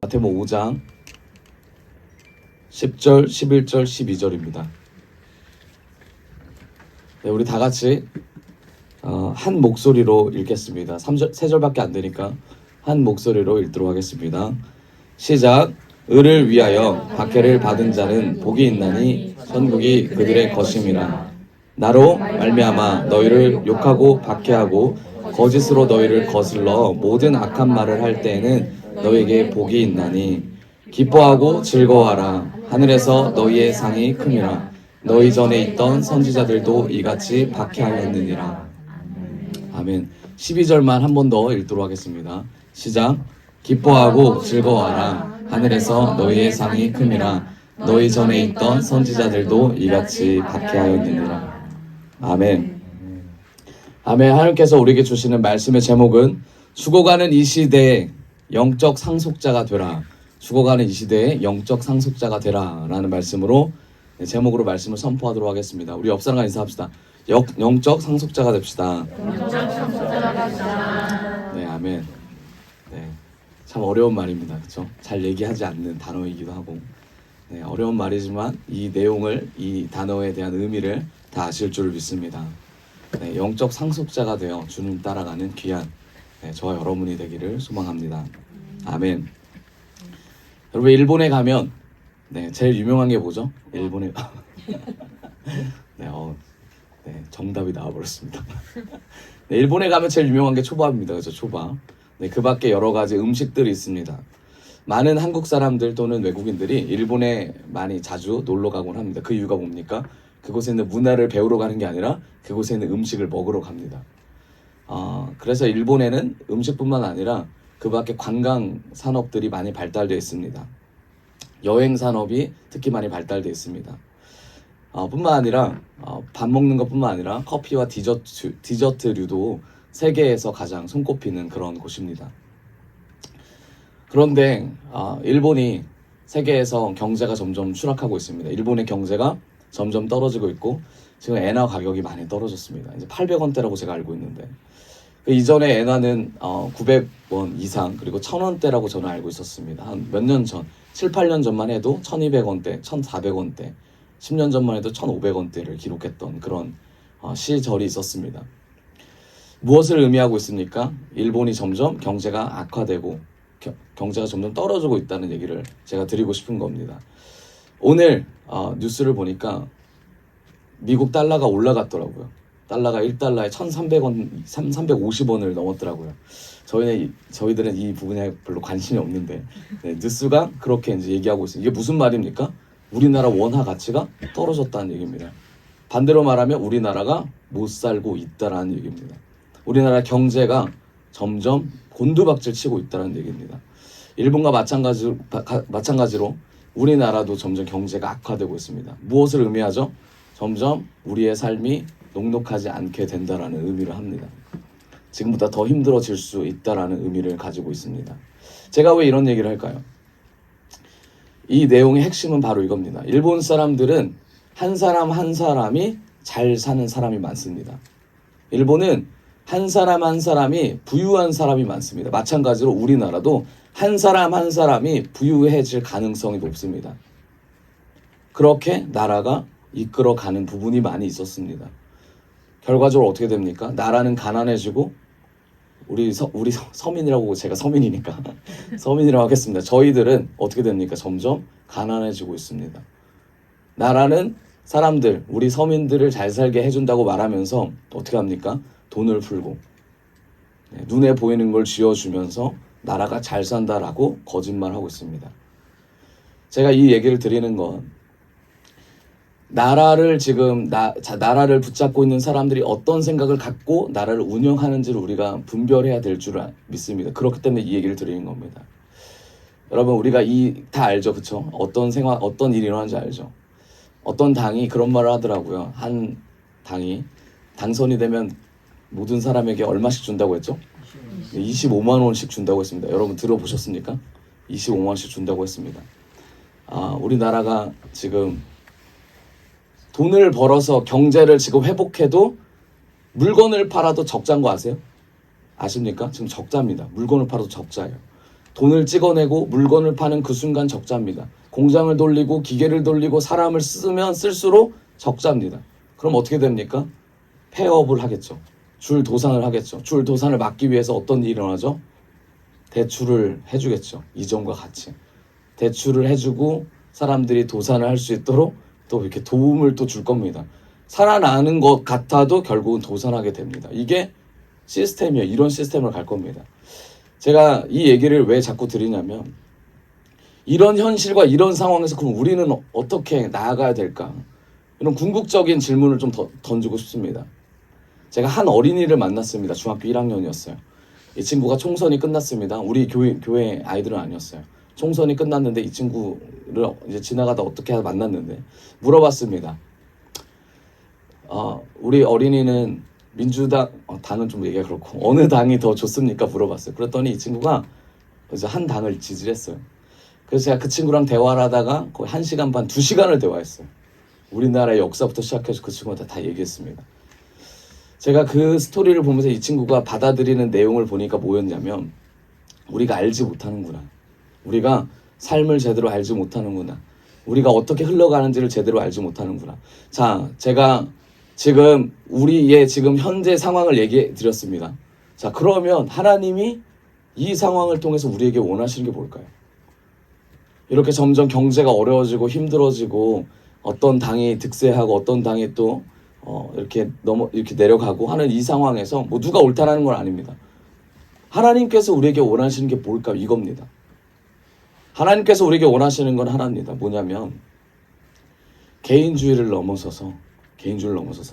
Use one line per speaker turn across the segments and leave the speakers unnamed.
마태복음 5장 10절, 11절, 12절입니다. 네, 우리 다 같이 한 목소리로 읽겠습니다. 3절밖에 안 되니까 한 목소리로 읽도록 하겠습니다. 시작. 의를 위하여 박해를 받은 자는 복이 있나니 천국이 그들의 것임이라. 나로 말미암아 너희를 욕하고 박해하고 거짓으로 너희를 거슬러 모든 악한 말을 할 때에는 너희에게 복이 있나니 기뻐하고 즐거워하라. 하늘에서 너희의 상이 큼이라. 너희 전에 있던 선지자들도 이같이 박해하였느니라. 아멘. 12절만 한 번 더 읽도록 하겠습니다. 시작. 기뻐하고 즐거워하라. 하늘에서 너희의 상이 큼이라. 너희 전에 있던 선지자들도 이같이 박해하였느니라. 아멘. 아멘. 하나님께서 우리에게 주시는 말씀의 제목은 죽어가는 이 시대에 영적 상속자가 되라. 죽어가는 이 시대에 영적 상속자가 되라 라는 말씀으로 제목으로 말씀을 선포하도록 하겠습니다. 우리 옆 사람과 인사합시다. 영적 상속자가 됩시다.
영적 상속자가 됩시다.
네, 아멘. 네, 참 어려운 말입니다. 그렇죠? 잘 얘기하지 않는 단어이기도 하고, 네, 어려운 말이지만 이 내용을, 이 단어에 대한 의미를 다 아실 줄 믿습니다. 네, 영적 상속자가 되어 주님 따라가는 귀한 저와 여러분이 되기를 소망합니다. 아멘. 여러분, 일본에 가면 제일 유명한 게 뭐죠? 일본에 네, 정답이 나와버렸습니다. 네, 일본에 가면 제일 유명한 게 초밥입니다. 그렇죠? 초밥. 네, 그 밖에 여러 가지 음식들이 있습니다. 많은 한국 사람들 또는 외국인들이 일본에 많이 자주 놀러 가곤 합니다. 그 이유가 뭡니까? 그곳에 있는 문화를 배우러 가는 게 아니라 그곳에 있는 음식을 먹으러 갑니다. 그래서 일본에는 음식뿐만 아니라 그 밖에 관광 산업들이 많이 발달되어 있습니다. 여행 산업이 특히 많이 발달되어 있습니다. 뿐만 아니라 밥 먹는 것뿐만 아니라 커피와 디저트류도 세계에서 가장 손꼽히는 그런 곳입니다. 그런데 일본이 세계에서 경제가 점점 추락하고 있습니다. 일본의 경제가 점점 떨어지고 있고 지금 엔화 가격이 많이 떨어졌습니다. 이제 800원대라고 제가 알고 있는데 그 이전에 엔화는 900원 이상 그리고 1000원대라고 저는 알고 있었습니다. 한 몇 년 전, 7, 8년 전만 해도 1200원대, 1400원대 10년 전만 해도 1500원대를 기록했던 그런 시절이 있었습니다. 무엇을 의미하고 있습니까? 일본이 점점 경제가 악화되고 경제가 점점 떨어지고 있다는 얘기를 제가 드리고 싶은 겁니다. 오늘 뉴스를 보니까 미국 달러가 올라갔더라고요. 달러가 1달러에 1,300원, 350원을 넘었더라고요. 저희들은 이 부분에 별로 관심이 없는데 뉴스가 그렇게 이제 얘기하고 있어요. 이게 무슨 말입니까? 우리나라 원화 가치가 떨어졌다는 얘기입니다. 반대로 말하면 우리나라가 못 살고 있다라는 얘기입니다. 우리나라 경제가 점점 곤두박질 치고 있다는 얘기입니다. 일본과 마찬가지로 우리나라도 점점 경제가 악화되고 있습니다. 무엇을 의미하죠? 점점 우리의 삶이 녹록하지 않게 된다라는 의미를 합니다. 지금보다 더 힘들어질 수 있다라는 의미를 가지고 있습니다. 제가 왜 이런 얘기를 할까요? 이 내용의 핵심은 바로 이겁니다. 일본 사람들은 한 사람 한 사람이 잘 사는 사람이 많습니다. 일본은 한 사람 한 사람이 부유한 사람이 많습니다. 마찬가지로 우리나라도 한 사람 한 사람이 부유해질 가능성이 높습니다. 그렇게 나라가 이끌어가는 부분이 많이 있었습니다. 결과적으로 어떻게 됩니까? 나라는 가난해지고 우리 서민이라고 제가 서민이니까 서민이라고 하겠습니다. 저희들은 어떻게 됩니까? 점점 가난해지고 있습니다. 나라는 사람들, 우리 서민들을 잘 살게 해준다고 말하면서 어떻게 합니까? 돈을 풀고 눈에 보이는 걸 쥐어주면서 나라가 잘 산다라고 거짓말하고 있습니다. 제가 이 얘기를 드리는 건 나라를 나라를 붙잡고 있는 사람들이 어떤 생각을 갖고 나라를 운영하는지를 우리가 분별해야 될 줄 믿습니다. 그렇기 때문에 이 얘기를 드리는 겁니다. 여러분, 우리가 다 알죠, 그렇죠? 어떤 일이 일어나는지 알죠? 어떤 당이 그런 말을 하더라고요. 한 당이 당선이 되면 모든 사람에게 얼마씩 준다고 했죠? 25만 원씩 준다고 했습니다. 여러분 들어보셨습니까? 25만 원씩 준다고 했습니다. 우리나라가 지금 돈을 벌어서 경제를 지금 회복해도 물건을 팔아도 적자인 거 아세요? 아십니까? 지금 적자입니다. 물건을 팔아도 적자예요. 돈을 찍어내고 물건을 파는 그 순간 적자입니다. 공장을 돌리고 기계를 돌리고 사람을 쓰면 쓸수록 적자입니다. 그럼 어떻게 됩니까? 폐업을 하겠죠. 줄도산을 하겠죠. 줄도산을 막기 위해서 어떤 일이 일어나죠? 대출을 해주겠죠. 이전과 같이. 대출을 해주고 사람들이 도산을 할 수 있도록 또 이렇게 도움을 또 줄 겁니다. 살아나는 것 같아도 결국은 도산하게 됩니다. 이게 시스템이에요. 이런 시스템으로 갈 겁니다. 제가 이 얘기를 왜 자꾸 드리냐면 이런 현실과 이런 상황에서 그럼 우리는 어떻게 나아가야 될까? 이런 궁극적인 질문을 좀 던지고 싶습니다. 제가 한 어린이를 만났습니다. 중학교 1학년이었어요. 이 친구가 총선이 끝났습니다. 우리 교회 아이들은 아니었어요. 총선이 끝났는데 이 친구를 이제 지나가다 어떻게 하다 만났는데 물어봤습니다. 우리 어린이는 민주당, 당은 좀 얘기가 그렇고 어느 당이 더 좋습니까? 물어봤어요. 그랬더니 이 친구가 이제 한 당을 지지했어요. 그래서 제가 그 친구랑 대화를 하다가 거의 1시간 반, 2시간을 대화했어요. 우리나라의 역사부터 시작해서 그 친구한테 다 얘기했습니다. 제가 그 스토리를 보면서 이 친구가 받아들이는 내용을 보니까 뭐였냐면 우리가 알지 못하는구나. 우리가 삶을 제대로 알지 못하는구나. 우리가 어떻게 흘러가는지를 제대로 알지 못하는구나. 자, 제가 지금 우리의 지금 현재 상황을 얘기해 드렸습니다. 자, 그러면 하나님이 이 상황을 통해서 우리에게 원하시는 게 뭘까요? 이렇게 점점 경제가 어려워지고 힘들어지고 어떤 당이 득세하고 어떤 당이 또 이렇게 내려가고 하는 이 상황에서 뭐 누가 옳다라는 건 아닙니다. 하나님께서 우리에게 원하시는 게 뭘까? 이겁니다. 하나님께서 우리에게 원하시는 건 하나입니다. 뭐냐면 개인주의를 넘어서서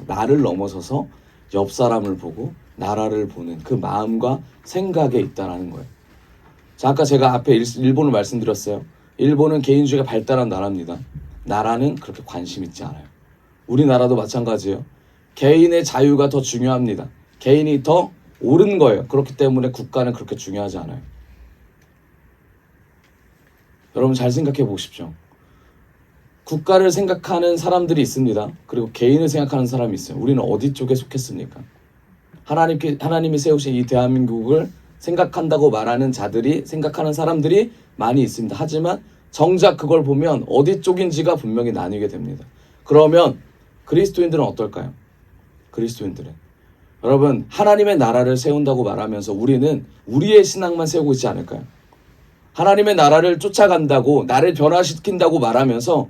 나를 넘어서서 옆 사람을 보고 나라를 보는 그 마음과 생각에 있다라는 거예요. 자, 아까 제가 앞에 일본을 말씀드렸어요. 일본은 개인주의가 발달한 나라입니다. 나라는 그렇게 관심 있지 않아요. 우리나라도 마찬가지예요. 개인의 자유가 더 중요합니다. 개인이 더 옳은 거예요. 그렇기 때문에 국가는 그렇게 중요하지 않아요. 여러분 잘 생각해 보십시오. 국가를 생각하는 사람들이 있습니다. 그리고 개인을 생각하는 사람이 있어요. 우리는 어디 쪽에 속했습니까? 하나님이 세우신 이 대한민국을 생각한다고 말하는 자들이, 생각하는 사람들이 많이 있습니다. 하지만 정작 그걸 보면 어디 쪽인지가 분명히 나뉘게 됩니다. 그러면 그리스도인들은 어떨까요? 그리스도인들은 여러분 하나님의 나라를 세운다고 말하면서 우리는 우리의 신앙만 세우고 있지 않을까요? 하나님의 나라를 쫓아간다고, 나를 변화시킨다고 말하면서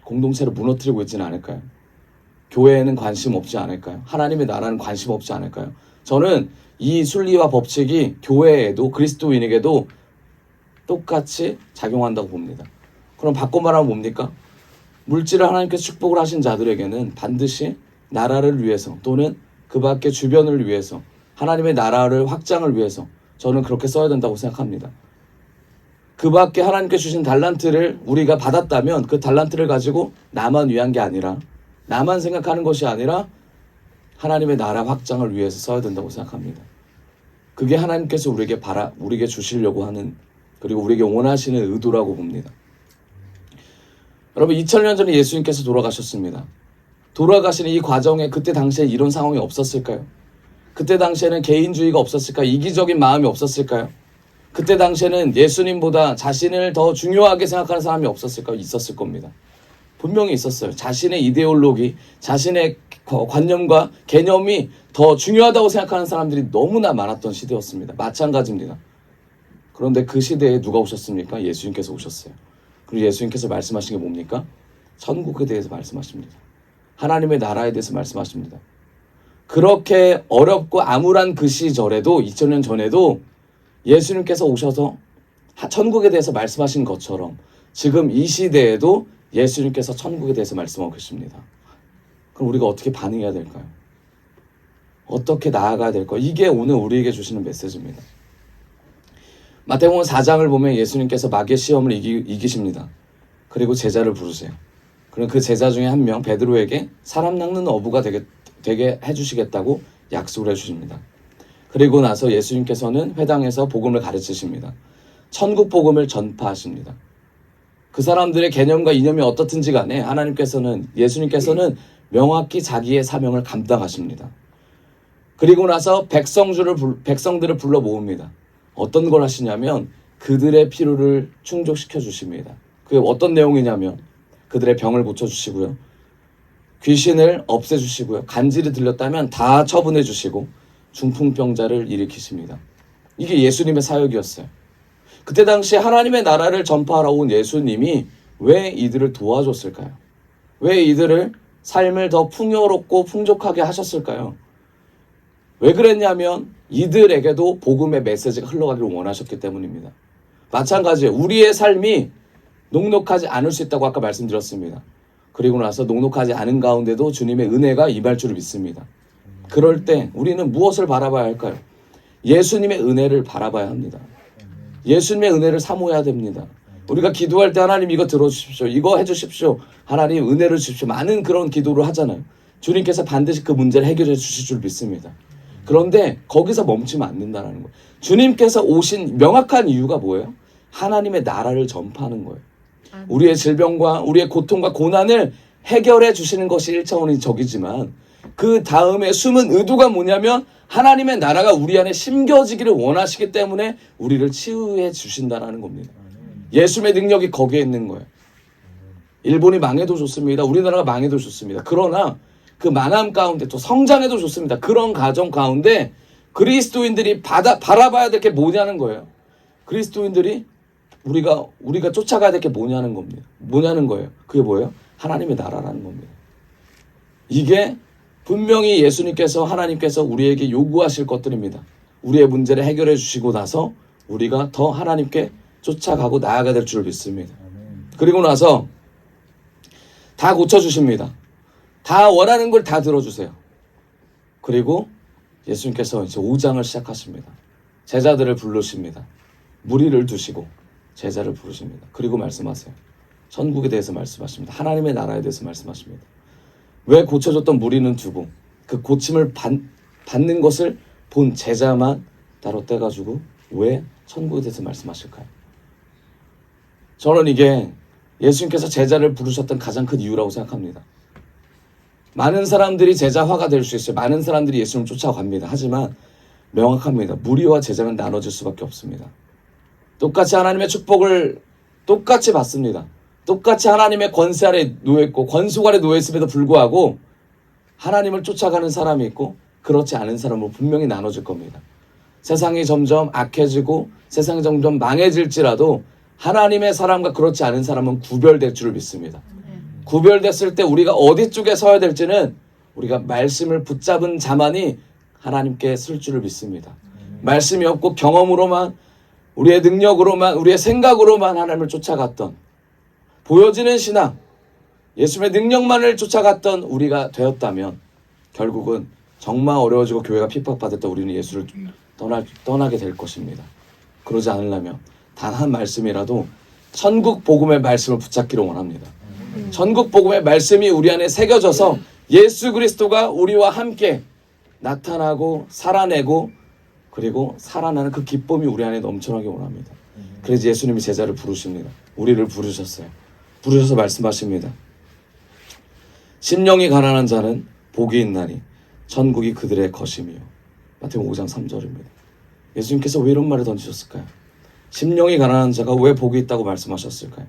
공동체를 무너뜨리고 있지는 않을까요? 교회에는 관심 없지 않을까요? 하나님의 나라는 관심 없지 않을까요? 저는 이 순리와 법칙이 교회에도 그리스도인에게도 똑같이 작용한다고 봅니다. 그럼 바꿔 말하면 뭡니까? 물질을 하나님께서 축복을 하신 자들에게는 반드시 나라를 위해서 또는 그 밖의 주변을 위해서 하나님의 나라를 확장을 위해서 저는 그렇게 써야 된다고 생각합니다. 그 밖에 하나님께 주신 달란트를 우리가 받았다면 그 달란트를 가지고 나만 위한 게 아니라, 나만 생각하는 것이 아니라 하나님의 나라 확장을 위해서 써야 된다고 생각합니다. 그게 하나님께서 우리에게 주시려고 하는, 그리고 우리에게 원하시는 의도라고 봅니다. 여러분 2000년 전에 예수님께서 돌아가셨습니다. 돌아가시는 이 과정에 그때 당시에 이런 상황이 없었을까요? 그때 당시에는 개인주의가 없었을까요? 이기적인 마음이 없었을까요? 그때 당시에는 예수님보다 자신을 더 중요하게 생각하는 사람이 없었을까요? 있었을 겁니다. 분명히 있었어요. 자신의 이데올로기, 자신의 관념과 개념이 더 중요하다고 생각하는 사람들이 너무나 많았던 시대였습니다. 마찬가지입니다. 그런데 그 시대에 누가 오셨습니까? 예수님께서 오셨어요. 그리고 예수님께서 말씀하신 게 뭡니까? 천국에 대해서 말씀하십니다. 하나님의 나라에 대해서 말씀하십니다. 그렇게 어렵고 암울한 그 시절에도 2000년 전에도 예수님께서 오셔서 천국에 대해서 말씀하신 것처럼 지금 이 시대에도 예수님께서 천국에 대해서 말씀하고 계십니다. 그럼 우리가 어떻게 반응해야 될까요? 어떻게 나아가야 될까요? 이게 오늘 우리에게 주시는 메시지입니다. 마태복음 4장을 보면 예수님께서 마귀의 시험을 이기십니다. 그리고 제자를 부르세요. 그럼 그 제자 중에 한 명 베드로에게 사람 낚는 어부가 되게 해주시겠다고 약속을 해주십니다. 그리고 나서 예수님께서는 회당에서 복음을 가르치십니다. 천국 복음을 전파하십니다. 그 사람들의 개념과 이념이 어떻든지 간에 예수님께서는 명확히 자기의 사명을 감당하십니다. 그리고 나서 백성들을 불러 모읍니다. 어떤 걸 하시냐면 그들의 필요를 충족시켜 주십니다. 그게 어떤 내용이냐면 그들의 병을 고쳐주시고요. 귀신을 없애주시고요. 간질이 들렸다면 다 처분해 주시고 중풍병자를 일으키십니다. 이게 예수님의 사역이었어요. 그때 당시 하나님의 나라를 전파하러 온 예수님이 왜 이들을 도와줬을까요? 왜 이들을 삶을 더 풍요롭고 풍족하게 하셨을까요? 왜 그랬냐면 이들에게도 복음의 메시지가 흘러가기를 원하셨기 때문입니다. 마찬가지예요. 우리의 삶이 녹록하지 않을 수 있다고 아까 말씀드렸습니다. 그리고 나서 녹록하지 않은 가운데도 주님의 은혜가 임할 줄을 믿습니다. 그럴 때 우리는 무엇을 바라봐야 할까요? 예수님의 은혜를 바라봐야 합니다. 예수님의 은혜를 사모해야 됩니다. 우리가 기도할 때 하나님 이거 들어주십시오. 이거 해주십시오. 하나님 은혜를 주십시오. 많은 그런 기도를 하잖아요. 주님께서 반드시 그 문제를 해결해 주실 줄 믿습니다. 그런데 거기서 멈추면 안 된다는 거예요. 주님께서 오신 명확한 이유가 뭐예요? 하나님의 나라를 전파하는 거예요. 우리의 질병과 우리의 고통과 고난을 해결해 주시는 것이 1차원인 적이지만 그 다음에 숨은 의도가 뭐냐면 하나님의 나라가 우리 안에 심겨지기를 원하시기 때문에 우리를 치유해 주신다는 겁니다. 예수님의 능력이 거기에 있는 거예요. 일본이 망해도 좋습니다. 우리나라가 망해도 좋습니다. 그러나 그 망함 가운데 또 성장해도 좋습니다. 그런 가정 가운데 그리스도인들이 바라봐야 될 게 뭐냐는 거예요. 그리스도인들이 우리가 쫓아가야 될 게 뭐냐는 겁니다. 뭐냐는 거예요. 그게 뭐예요? 하나님의 나라라는 겁니다. 이게 분명히 예수님께서 하나님께서 우리에게 요구하실 것들입니다. 우리의 문제를 해결해 주시고 나서 우리가 더 하나님께 쫓아가고 나아가야 될 줄 믿습니다. 그리고 나서 다 고쳐주십니다. 다 원하는 걸 다 들어주세요. 그리고 예수님께서 이제 5장을 시작하십니다. 제자들을 부르십니다. 무리를 두시고 제자를 부르십니다. 그리고 말씀하세요. 천국에 대해서 말씀하십니다. 하나님의 나라에 대해서 말씀하십니다. 왜 고쳐줬던 무리는 두고 그 고침을 받는 것을 본 제자만 따로 떼가지고 왜 천국에 대해서 말씀하실까요? 저는 이게 예수님께서 제자를 부르셨던 가장 큰 이유라고 생각합니다. 많은 사람들이 제자화가 될 수 있어요. 많은 사람들이 예수님을 쫓아갑니다. 하지만 명확합니다. 무리와 제자는 나눠질 수밖에 없습니다. 똑같이 하나님의 축복을 똑같이 받습니다. 똑같이 하나님의 권세 아래 놓여있고 권속 아래 놓여있음에도 불구하고 하나님을 쫓아가는 사람이 있고 그렇지 않은 사람으로 분명히 나눠질 겁니다. 세상이 점점 악해지고 세상이 점점 망해질지라도 하나님의 사람과 그렇지 않은 사람은 구별될 줄 믿습니다. 구별됐을 때 우리가 어디 쪽에 서야 될지는 우리가 말씀을 붙잡은 자만이 하나님께 쓸 줄을 믿습니다. 말씀이 없고 경험으로만 우리의 능력으로만 우리의 생각으로만 하나님을 쫓아갔던 보여지는 신앙 예수님의 능력만을 쫓아갔던 우리가 되었다면 결국은 정말 어려워지고 교회가 핍박받을 때 우리는 예수를 떠나게 될 것입니다. 그러지 않으려면 단 한 말씀이라도 천국 복음의 말씀을 붙잡기를 원합니다. 천국 복음의 말씀이 우리 안에 새겨져서 예수 그리스도가 우리와 함께 나타나고 살아내고 그리고 살아나는 그 기쁨이 우리 안에 넘쳐나게 원합니다. 그래서 예수님이 제자를 부르십니다. 우리를 부르셨어요. 부르셔서 말씀하십니다. 심령이 가난한 자는 복이 있나니 천국이 그들의 것임이요. 마태복음 5장 3절입니다. 예수님께서 왜 이런 말을 던지셨을까요? 심령이 가난한 자가 왜 복이 있다고 말씀하셨을까요?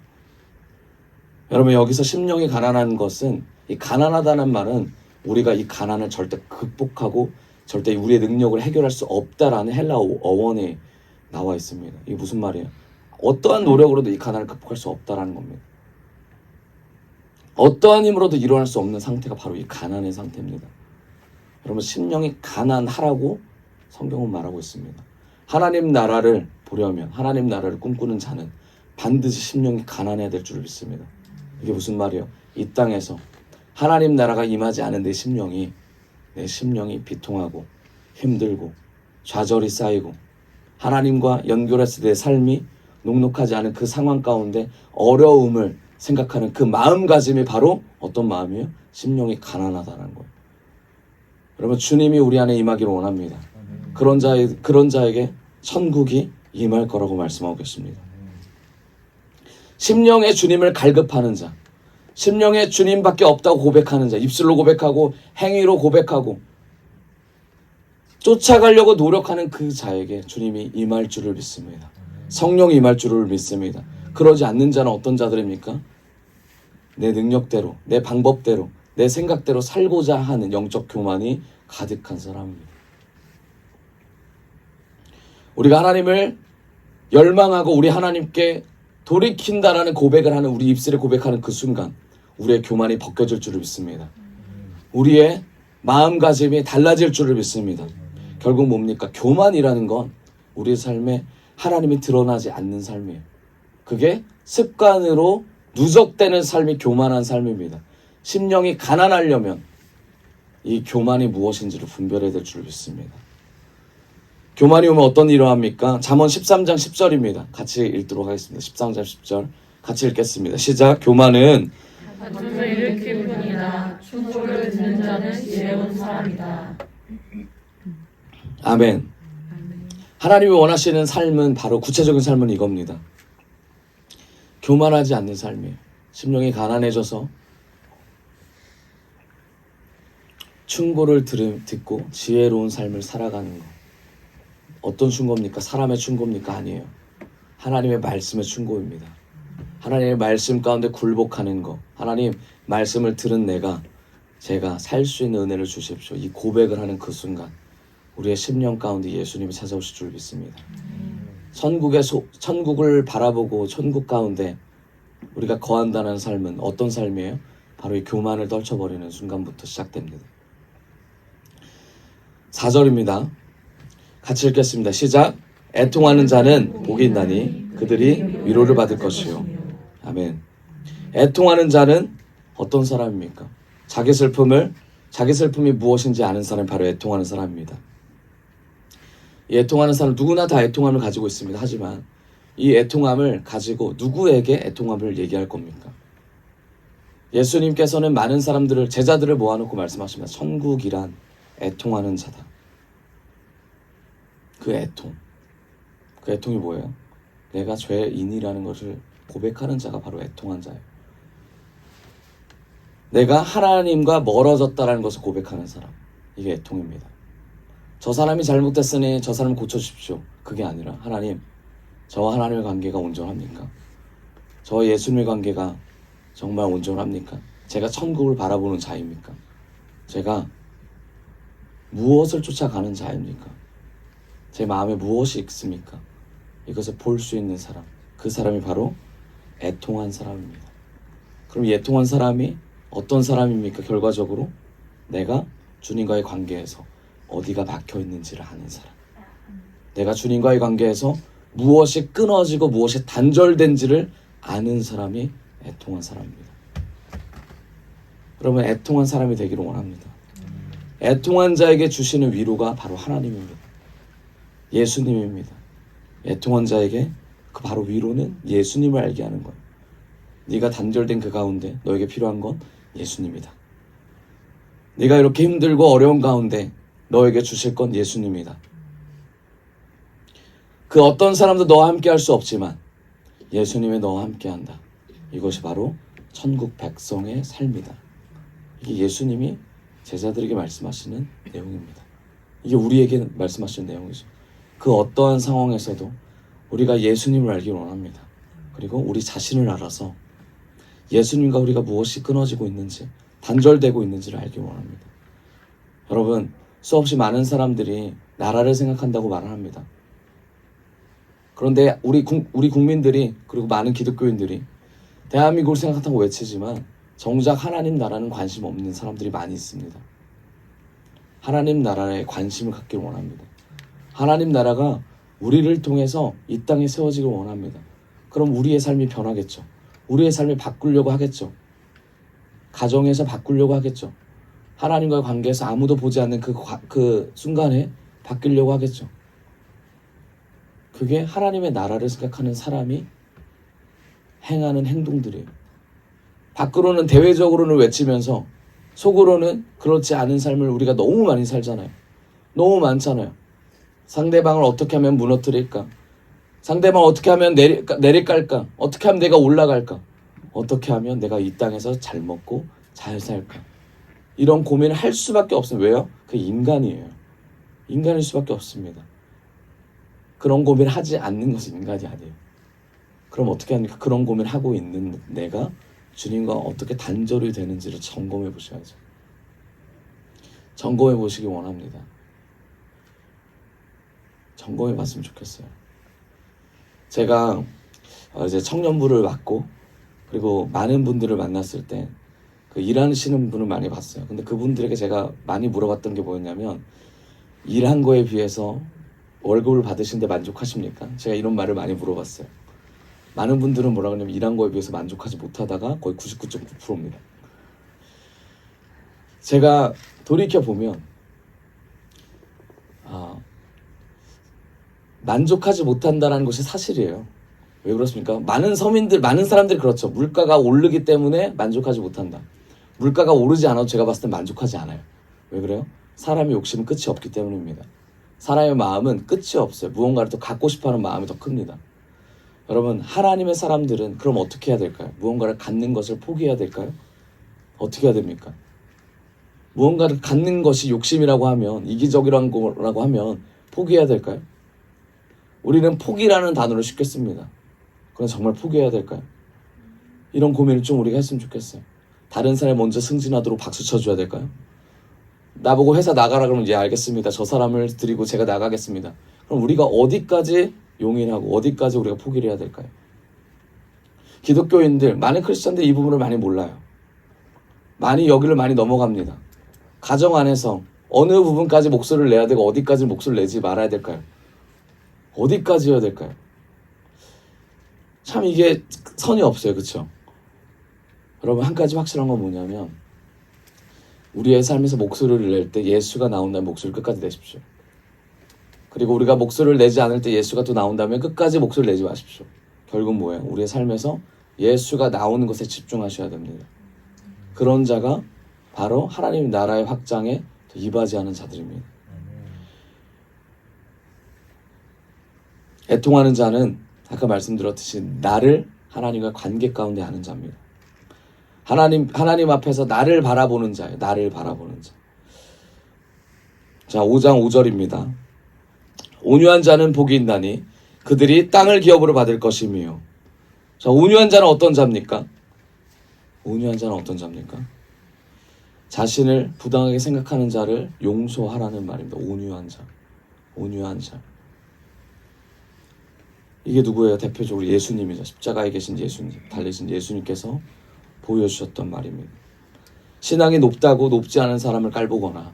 여러분 여기서 심령이 가난한 것은 이 가난하다는 말은 우리가 이 가난을 절대 극복하고 절대 우리의 능력을 해결할 수 없다라는 헬라어 어원이 나와 있습니다. 이게 무슨 말이에요? 어떠한 노력으로도 이 가난을 극복할 수 없다라는 겁니다. 어떠한 힘으로도 일어날 수 없는 상태가 바로 이 가난의 상태입니다. 여러분 심령이 가난하라고 성경은 말하고 있습니다. 하나님 나라를 보려면 하나님 나라를 꿈꾸는 자는 반드시 심령이 가난해야 될 줄 믿습니다. 이게 무슨 말이에요? 이 땅에서 하나님 나라가 임하지 않은 내 심령이 비통하고 힘들고 좌절이 쌓이고 하나님과 연결했을 때 삶이 녹록하지 않은 그 상황 가운데 어려움을 생각하는 그 마음가짐이 바로 어떤 마음이에요? 심령이 가난하다는 거예요. 여러분 주님이 우리 안에 임하기를 원합니다. 그런 자에게 천국이 임할 거라고 말씀하고 계십니다. 심령의 주님을 갈급하는 자, 심령의 주님밖에 없다고 고백하는 자, 입술로 고백하고 행위로 고백하고 쫓아가려고 노력하는 그 자에게 주님이 임할 줄을 믿습니다. 성령이 임할 줄을 믿습니다. 그러지 않는 자는 어떤 자들입니까? 내 능력대로, 내 방법대로, 내 생각대로 살고자 하는 영적 교만이 가득한 사람입니다. 우리가 하나님을 열망하고 우리 하나님께 돌이킨다라는 고백을 하는, 우리 입술에 고백하는 그 순간 우리의 교만이 벗겨질 줄을 믿습니다. 우리의 마음가짐이 달라질 줄을 믿습니다. 결국 뭡니까? 교만이라는 건 우리 삶에 하나님이 드러나지 않는 삶이에요. 그게 습관으로 누적되는 삶이 교만한 삶입니다. 심령이 가난하려면 이 교만이 무엇인지를 분별해야 될 줄 믿습니다. 교만이 오면 어떤 일을 합니까? 잠언 13장 10절입니다. 같이 읽도록 하겠습니다. 13장 10절 같이 읽겠습니다. 시작. 교만은
다툼을 일으킬 뿐이다. 충고를 듣는 자는 지혜로운 사람이다.
아멘. 하나님이 원하시는 삶은 바로 구체적인 삶은 이겁니다. 교만하지 않는 삶이에요. 심령이 가난해져서 충고를 듣고 지혜로운 삶을 살아가는 것. 어떤 충고입니까? 사람의 충고입니까? 아니에요. 하나님의 말씀의 충고입니다. 하나님의 말씀 가운데 굴복하는 것. 하나님 말씀을 들은 제가 살 수 있는 은혜를 주십시오. 이 고백을 하는 그 순간 우리의 심령 가운데 예수님이 찾아오실 줄 믿습니다. 천국을 바라보고 천국 가운데 우리가 거한다는 삶은 어떤 삶이에요? 바로 이 교만을 떨쳐버리는 순간부터 시작됩니다. 4절입니다. 같이 읽겠습니다. 시작. 애통하는 자는 복이 있나니 그들이 위로를 받을 것이요. 아멘. 애통하는 자는 어떤 사람입니까? 자기 슬픔이 무엇인지 아는 사람이 바로 애통하는 사람입니다. 이 애통하는 사람, 누구나 다 애통함을 가지고 있습니다. 하지만 이 애통함을 가지고 누구에게 애통함을 얘기할 겁니까? 예수님께서는 많은 사람들을, 제자들을 모아놓고 말씀하십니다. 천국이란 애통하는 자다. 그 애통이 뭐예요? 내가 죄인이라는 것을 고백하는 자가 바로 애통한 자예요. 내가 하나님과 멀어졌다는 것을 고백하는 사람, 이게 애통입니다. 저 사람이 잘못됐으니 저 사람 고쳐주십시오. 그게 아니라 하나님, 저와 하나님의 관계가 온전합니까? 저와 예수님의 관계가 정말 온전합니까? 제가 천국을 바라보는 자입니까? 제가 무엇을 쫓아가는 자입니까? 제 마음에 무엇이 있습니까? 이것을 볼 수 있는 사람, 그 사람이 바로 애통한 사람입니다. 그럼 이 애통한 사람이 어떤 사람입니까? 결과적으로 내가 주님과의 관계에서 어디가 막혀 있는지를 아는 사람, 내가 주님과의 관계에서 무엇이 끊어지고 무엇이 단절된지를 아는 사람이 애통한 사람입니다. 여러분, 애통한 사람이 되기를 원합니다. 애통한 자에게 주시는 위로가 바로 하나님입니다. 예수님입니다. 애통한 자에게 그 바로 위로는 예수님을 알게 하는 거예요. 네가 단절된 그 가운데 너에게 필요한 건 예수님이다. 네가 이렇게 힘들고 어려운 가운데 너에게 주실 건 예수님이다. 그 어떤 사람도 너와 함께 할 수 없지만 예수님이 너와 함께 한다. 이것이 바로 천국 백성의 삶이다. 이게 예수님이 제자들에게 말씀하시는 내용입니다. 이게 우리에게 말씀하시는 내용이죠. 그 어떠한 상황에서도 우리가 예수님을 알기를 원합니다. 그리고 우리 자신을 알아서 예수님과 우리가 무엇이 끊어지고 있는지, 단절되고 있는지를 알기 원합니다. 여러분, 수없이 많은 사람들이 나라를 생각한다고 말을 합니다. 그런데 우리 국민들이, 그리고 많은 기독교인들이 대한민국을 생각한다고 외치지만 정작 하나님 나라는 관심 없는 사람들이 많이 있습니다. 하나님 나라에 관심을 갖기를 원합니다. 하나님 나라가 우리를 통해서 이 땅에 세워지길 원합니다. 그럼 우리의 삶이 변하겠죠. 우리의 삶이 바꾸려고 하겠죠. 가정에서 바꾸려고 하겠죠. 하나님과의 관계에서 아무도 보지 않는 그 순간에 바뀌려고 하겠죠. 그게 하나님의 나라를 생각하는 사람이 행하는 행동들이에요. 밖으로는 대외적으로는 외치면서 속으로는 그렇지 않은 삶을 우리가 너무 많이 살잖아요. 너무 많잖아요. 상대방을 어떻게 하면 무너뜨릴까? 상대방을 어떻게 하면 내리깔까? 어떻게 하면 내가 올라갈까? 어떻게 하면 내가 이 땅에서 잘 먹고 잘 살까? 이런 고민을 할 수밖에 없어요. 왜요? 그 인간이에요. 인간일 수밖에 없습니다. 그런 고민을 하지 않는 것은 인간이 아니에요. 그럼 어떻게 합니까? 그런 고민을 하고 있는 내가 주님과 어떻게 단절이 되는지를 점검해 보셔야죠. 점검해 보시기 원합니다. 점검해 봤으면 좋겠어요. 제가 이제 청년부를 맡고 그리고 많은 분들을 만났을 때 그 일하시는 분을 많이 봤어요. 근데 그분들에게 제가 많이 물어봤던 게 뭐였냐면, 일한 거에 비해서 월급을 받으시는데 만족하십니까? 제가 이런 말을 많이 물어봤어요. 많은 분들은 뭐라 그러냐면 일한 거에 비해서 만족하지 못하다가 거의 99.9%입니다. 제가 돌이켜보면 만족하지 못한다는 것이 사실이에요. 왜 그렇습니까? 많은 사람들이 그렇죠. 물가가 오르기 때문에 만족하지 못한다. 물가가 오르지 않아도 제가 봤을 땐 만족하지 않아요. 왜 그래요? 사람의 욕심은 끝이 없기 때문입니다. 사람의 마음은 끝이 없어요. 무언가를 더 갖고 싶어하는 마음이 더 큽니다. 여러분, 하나님의 사람들은 그럼 어떻게 해야 될까요? 무언가를 갖는 것을 포기해야 될까요? 어떻게 해야 됩니까? 무언가를 갖는 것이 욕심이라고 하면, 이기적이라는 거라고 하면 포기해야 될까요? 우리는 포기라는 단어를 쉽게 씁니다. 그럼 정말 포기해야 될까요? 이런 고민을 좀 우리가 했으면 좋겠어요. 다른 사람이 먼저 승진하도록 박수 쳐줘야 될까요? 나보고 회사 나가라 그러면 예 알겠습니다. 저 사람을 드리고 제가 나가겠습니다. 그럼 우리가 어디까지 용인하고 어디까지 우리가 포기를 해야 될까요? 기독교인들, 많은 크리스천들 이 부분을 많이 몰라요. 여기를 많이 넘어갑니다. 가정 안에서 어느 부분까지 목소리를 내야 되고 어디까지 목소리를 내지 말아야 될까요? 어디까지 해야 될까요? 참 이게 선이 없어요. 그렇죠? 여러분, 한 가지 확실한 건 뭐냐면 우리의 삶에서 목소리를 낼 때 예수가 나온다면 목소리를 끝까지 내십시오. 그리고 우리가 목소리를 내지 않을 때 예수가 또 나온다면 끝까지 목소리를 내지 마십시오. 결국 뭐예요? 우리의 삶에서 예수가 나오는 것에 집중하셔야 됩니다. 그런 자가 바로 하나님 나라의 확장에 이바지하는 자들입니다. 애통하는 자는 아까 말씀드렸듯이 나를 하나님과 관계 가운데 하는 자입니다. 하나님 앞에서 나를 바라보는 자예요. 나를 바라보는 자. 자, 5장 5절입니다. 온유한 자는 복이 있나니 그들이 땅을 기업으로 받을 것이며. 자, 온유한 자는 어떤 자입니까? 온유한 자는 어떤 자입니까? 자신을 부당하게 생각하는 자를 용서하라는 말입니다. 온유한 자. 온유한 자. 이게 누구예요? 대표적으로 예수님이죠. 십자가에 계신 예수님, 달리신 예수님께서 보여주셨던 말입니다. 신앙이 높다고 높지 않은 사람을 깔보거나,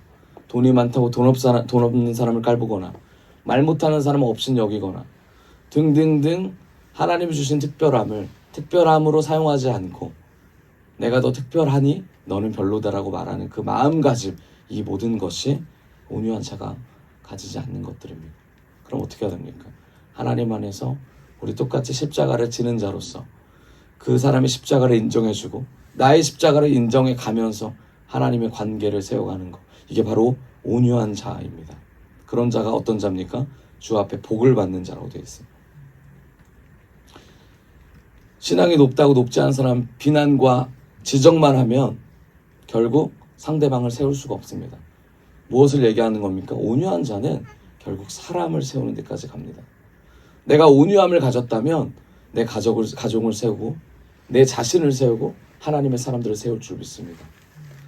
돈이 많다고 돈 없는 사람을 깔보거나, 말 못하는 사람을 없인 여기거나 등등등 하나님이 주신 특별함으로 사용하지 않고 내가 더 특별하니 너는 별로다라고 말하는 그 마음가짐, 이 모든 것이 온유한 자가 가지지 않는 것들입니다. 그럼 어떻게 해야 됩니까? 하나님 안에서 우리 똑같이 십자가를 지는 자로서 그 사람의 십자가를 인정해주고 나의 십자가를 인정해 가면서 하나님의 관계를 세워가는 것, 이게 바로 온유한 자입니다. 그런 자가 어떤 자입니까? 주 앞에 복을 받는 자라고 되어 있습니다. 신앙이 높다고 높지 않은 사람 비난과 지적만 하면 결국 상대방을 세울 수가 없습니다. 무엇을 얘기하는 겁니까? 온유한 자는 결국 사람을 세우는 데까지 갑니다. 내가 온유함을 가졌다면 내 가정을 세우고 내 자신을 세우고 하나님의 사람들을 세울 줄 믿습니다.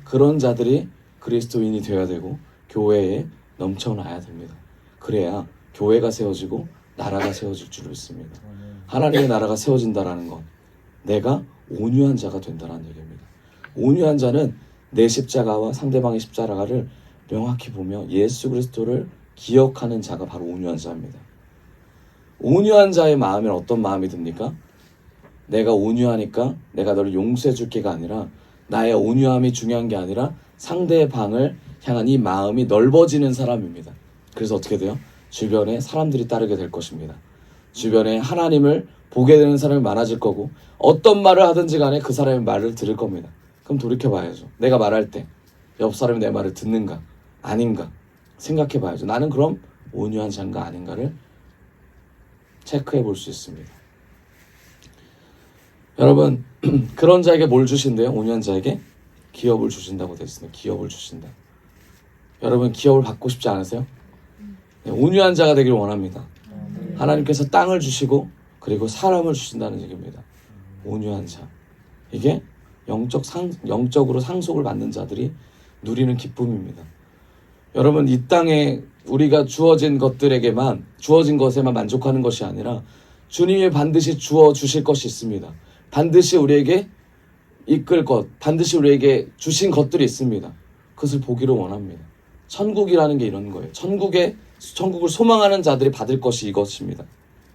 그런 자들이 그리스도인이 되어야 되고 교회에 넘쳐나야 됩니다. 그래야 교회가 세워지고 나라가 세워질 줄 믿습니다. 하나님의 나라가 세워진다라는 건 내가 온유한 자가 된다는 얘기입니다. 온유한 자는 내 십자가와 상대방의 십자가를 명확히 보며 예수 그리스도를 기억하는 자가 바로 온유한 자입니다. 온유한 자의 마음엔 어떤 마음이 듭니까? 내가 온유하니까 내가 너를 용서해 줄 게가 아니라 나의 온유함이 중요한 게 아니라 상대방을 향한 이 마음이 넓어지는 사람입니다. 그래서 어떻게 돼요? 주변에 사람들이 따르게 될 것입니다. 주변에 하나님을 보게 되는 사람이 많아질 거고 어떤 말을 하든지 간에 그 사람의 말을 들을 겁니다. 그럼 돌이켜봐야죠. 내가 말할 때 옆 사람이 내 말을 듣는가 아닌가 생각해봐야죠. 나는 그럼 온유한 자인가 아닌가를 체크해 볼 수 있습니다. 여러분, 그런 자에게 뭘 주신대요? 온유한 자에게 기업을 주신다고 되어 있습니다. 기업을 주신다. 여러분, 기업을 받고 싶지 않으세요? 네, 온유한 자가 되길 원합니다. 하나님께서 땅을 주시고 그리고 사람을 주신다는 얘기입니다. 온유한 자. 이게 영적으로 상속을 받는 자들이 누리는 기쁨입니다. 여러분, 이 땅에 우리가 주어진 것에만 만족하는 것이 아니라 주님이 반드시 주어 주실 것이 있습니다. 반드시 우리에게 이끌 것, 반드시 우리에게 주신 것들이 있습니다. 그것을 보기를 원합니다. 천국이라는 게 이런 거예요. 천국을 소망하는 자들이 받을 것이 이것입니다.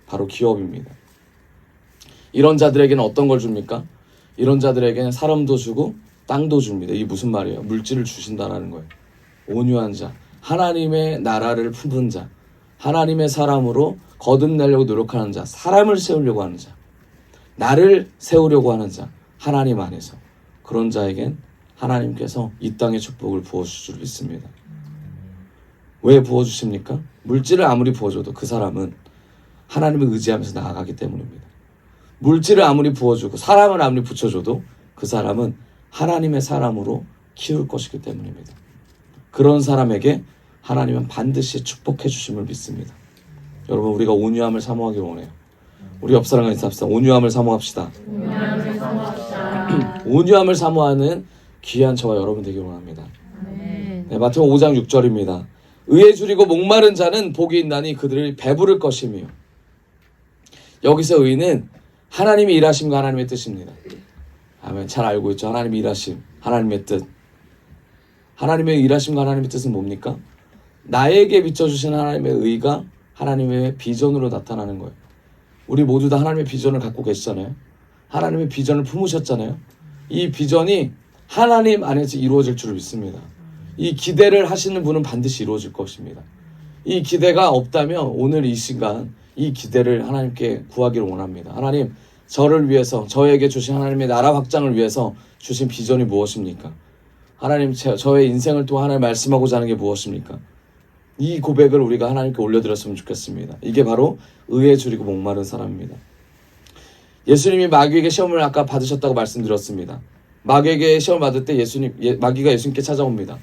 바로 기업입니다. 이런 자들에게는 어떤 걸 줍니까? 이런 자들에게는 사람도 주고 땅도 줍니다. 이게 무슨 말이에요? 물질을 주신다라는 거예요. 온유한 자, 하나님의 나라를 품은 자, 하나님의 사람으로 거듭나려고 노력하는 자, 사람을 세우려고 하는 자, 나를 세우려고 하는 자, 하나님 안에서 그런 자에겐 하나님께서 이 땅의 축복을 부어주실 줄 믿습니다. 왜 부어주십니까? 물질을 아무리 부어줘도 그 사람은 하나님을 의지하면서 나아가기 때문입니다. 물질을 아무리 부어주고 사람을 아무리 붙여줘도 그 사람은 하나님의 사람으로 키울 것이기 때문입니다. 그런 사람에게 하나님은 반드시 축복해 주심을 믿습니다. 여러분, 우리가 온유함을 사모하길 원해요. 우리 옆 사람과 인사합시다. 온유함을 사모합시다. 온유함을 사모하는 귀한 저와 여러분 되길 원합니다. 네, 마태복음 5장 6절입니다. 의에 줄이고 목마른 자는 복이 있나니 그들을 배부를 것이며. 여기서 의는 하나님의 일하심과 하나님의 뜻입니다. 아멘. 잘 알고 있죠. 하나님의 일하심, 하나님의 뜻. 하나님의 일하심과 하나님의 뜻은 뭡니까? 나에게 비춰주신 하나님의 의가 하나님의 비전으로 나타나는 거예요. 우리 모두 다 하나님의 비전을 갖고 계시잖아요. 하나님의 비전을 품으셨잖아요. 이 비전이 하나님 안에서 이루어질 줄 믿습니다. 이 기대를 하시는 분은 반드시 이루어질 것입니다. 이 기대가 없다면 오늘 이 시간 이 기대를 하나님께 구하기를 원합니다. 하나님, 저를 위해서, 저에게 주신 하나님의 나라 확장을 위해서 주신 비전이 무엇입니까? 하나님, 저의 인생을 통해 하나님 말씀하고자 하는 게 무엇입니까? 이 고백을 우리가 하나님께 올려드렸으면 좋겠습니다. 이게 바로 의에 줄이고 목마른 사람입니다. 예수님이 마귀에게 시험을 아까 받으셨다고 말씀드렸습니다. 마귀에게 시험을 받을 때 마귀가 예수님께 찾아옵니다.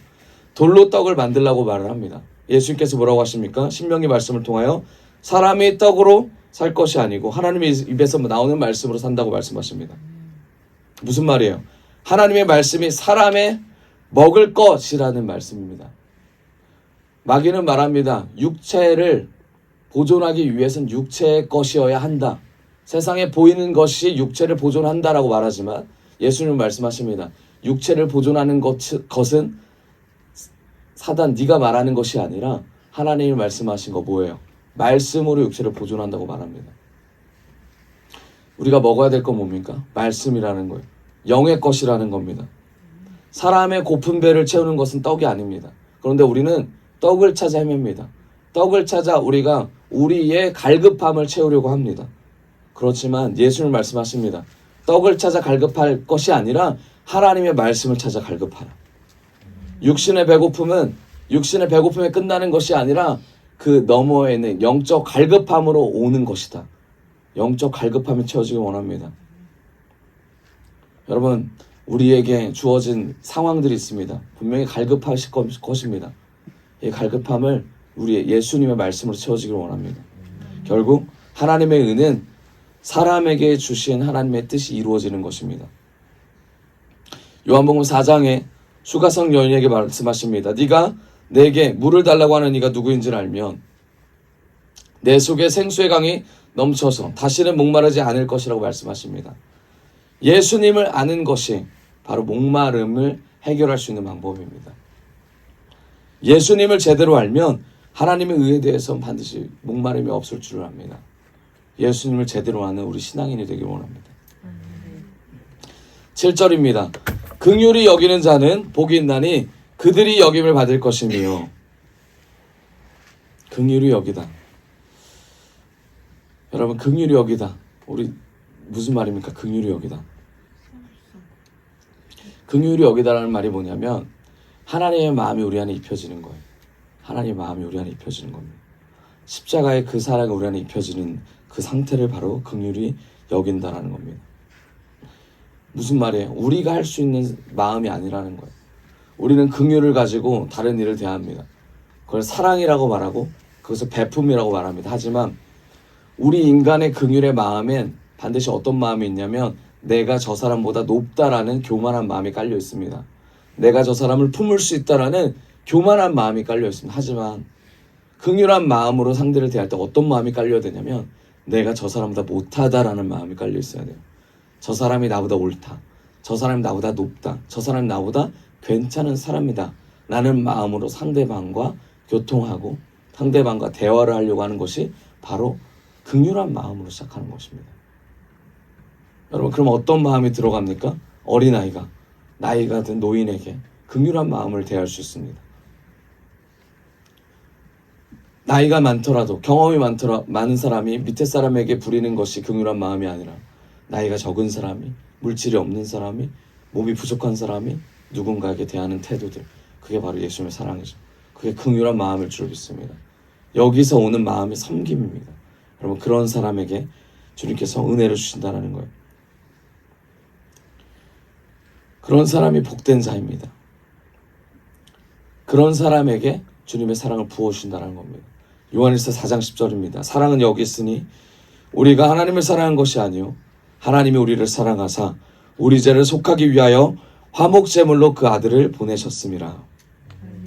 돌로 떡을 만들라고 말을 합니다. 예수님께서 뭐라고 하십니까? 신명기 말씀을 통하여 사람이 떡으로 살 것이 아니고 하나님의 입에서 나오는 말씀으로 산다고 말씀하십니다. 무슨 말이에요? 하나님의 말씀이 사람의 먹을 것이라는 말씀입니다. 마귀는 말합니다. 육체를 보존하기 위해서는 육체의 것이어야 한다. 세상에 보이는 것이 육체를 보존한다라고 말하지만 예수님은 말씀하십니다. 육체를 보존하는 것은 사단 네가 말하는 것이 아니라 하나님이 말씀하신 거 뭐예요? 말씀으로 육체를 보존한다고 말합니다. 우리가 먹어야 될 건 뭡니까? 말씀이라는 거예요. 영의 것이라는 겁니다. 사람의 고픈 배를 채우는 것은 떡이 아닙니다. 그런데 우리는 떡을 찾아 헤맵니다. 떡을 찾아 우리가 우리의 갈급함을 채우려고 합니다. 그렇지만 예수님 말씀하십니다. 떡을 찾아 갈급할 것이 아니라 하나님의 말씀을 찾아 갈급하라. 육신의 배고픔에 끝나는 것이 아니라 그 너머에는 영적 갈급함으로 오는 것이다. 영적 갈급함이 채워지길 원합니다. 여러분, 우리에게 주어진 상황들이 있습니다. 분명히 갈급하실 것입니다. 이 갈급함을 우리 예수님의 말씀으로 채워지길 원합니다. 결국 하나님의 은은 사람에게 주신 하나님의 뜻이 이루어지는 것입니다. 요한복음 4장에 수가성 여인에게 말씀하십니다. 네가 내게 물을 달라고 하는 이가 누구인지를 알면 내 속에 생수의 강이 넘쳐서 다시는 목마르지 않을 것이라고 말씀하십니다. 예수님을 아는 것이 바로 목마름을 해결할 수 있는 방법입니다. 예수님을 제대로 알면 하나님의 의에 대해서는 반드시 목마름이 없을 줄 압니다. 예수님을 제대로 아는 우리 신앙인이 되길 원합니다. 7절입니다. 긍휼히 여기는 자는 복이 있나니 그들이 여김을 받을 것이며. 긍휼히 여기다. 여러분, 긍휼히 여기다. 우리 무슨 말입니까? 긍휼히 여기다. 긍휼히 여기다라는 말이 뭐냐면 하나님의 마음이 우리 안에 입혀지는 거예요. 하나님의 마음이 우리 안에 입혀지는 겁니다. 십자가의 그 사랑이 우리 안에 입혀지는 그 상태를 바로 긍휼히 여긴다라는 겁니다. 무슨 말이에요? 우리가 할 수 있는 마음이 아니라는 거예요. 우리는 긍휼을 가지고 다른 일을 대합니다. 그걸 사랑이라고 말하고 그것을 베품이라고 말합니다. 하지만 우리 인간의 긍휼의 마음엔 반드시 어떤 마음이 있냐면 내가 저 사람보다 높다라는 교만한 마음이 깔려 있습니다. 내가 저 사람을 품을 수 있다라는 교만한 마음이 깔려 있습니다. 하지만 긍휼한 마음으로 상대를 대할 때 어떤 마음이 깔려야 되냐면 내가 저 사람보다 못하다라는 마음이 깔려 있어야 돼요. 저 사람이 나보다 옳다. 저 사람이 나보다 높다. 저 사람이 나보다 괜찮은 사람이다. 라는 마음으로 상대방과 교통하고 상대방과 대화를 하려고 하는 것이 바로 긍휼한 마음으로 시작하는 것입니다. 여러분, 그럼 어떤 마음이 들어갑니까? 어린아이가 나이가 든 노인에게 긍휼한 마음을 대할 수 있습니다. 나이가 많더라도 경험이 많은 사람이 밑에 사람에게 부리는 것이 긍휼한 마음이 아니라 나이가 적은 사람이, 물질이 없는 사람이, 몸이 부족한 사람이 누군가에게 대하는 태도들, 그게 바로 예수님의 사랑이죠. 그게 긍휼한 마음일 줄 믿습니다. 여기서 오는 마음이 섬김입니다. 여러분, 그런 사람에게 주님께서 은혜를 주신다는 거예요. 그런 사람이 복된 자입니다. 그런 사람에게 주님의 사랑을 부어주신다는 겁니다. 요한일서 4장 10절입니다. 사랑은 여기 있으니 우리가 하나님을 사랑한 것이 아니요 하나님이 우리를 사랑하사 우리 죄를 속하기 위하여 화목제물로 그 아들을 보내셨음이라.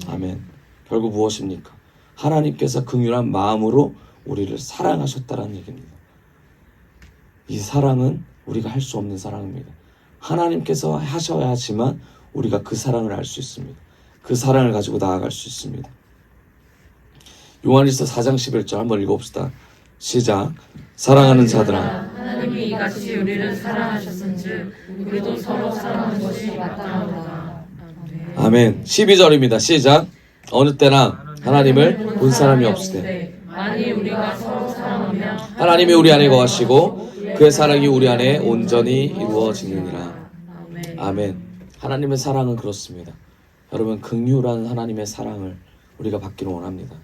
아멘. 결국 무엇입니까? 하나님께서 긍휼한 마음으로 우리를 사랑하셨다는 얘기입니다. 이 사랑은 우리가 할 수 없는 사랑입니다. 하나님께서 하셔야지만 우리가 그 사랑을 알 수 있습니다. 그 사랑을 가지고 나아갈 수 있습니다. 요한일서 4장 11절 한번 읽어봅시다. 시작. 사랑하는 자들아,
하나님이 이같이 우리를 사랑하셨은즉 우리도 서로 사랑하는 것이 마땅하도다.
아멘. 12절입니다. 시작. 어느 때나 하나님을 본 사람이 없으되
만일 우리가 서로 사랑하면
하나님이 우리 안에 거하시고 그의 사랑이 우리 안에 온전히 이루어지느니라. 아멘. 하나님의 사랑은 그렇습니다. 여러분, 긍휼한 하나님의 사랑을 우리가 받기를 원합니다.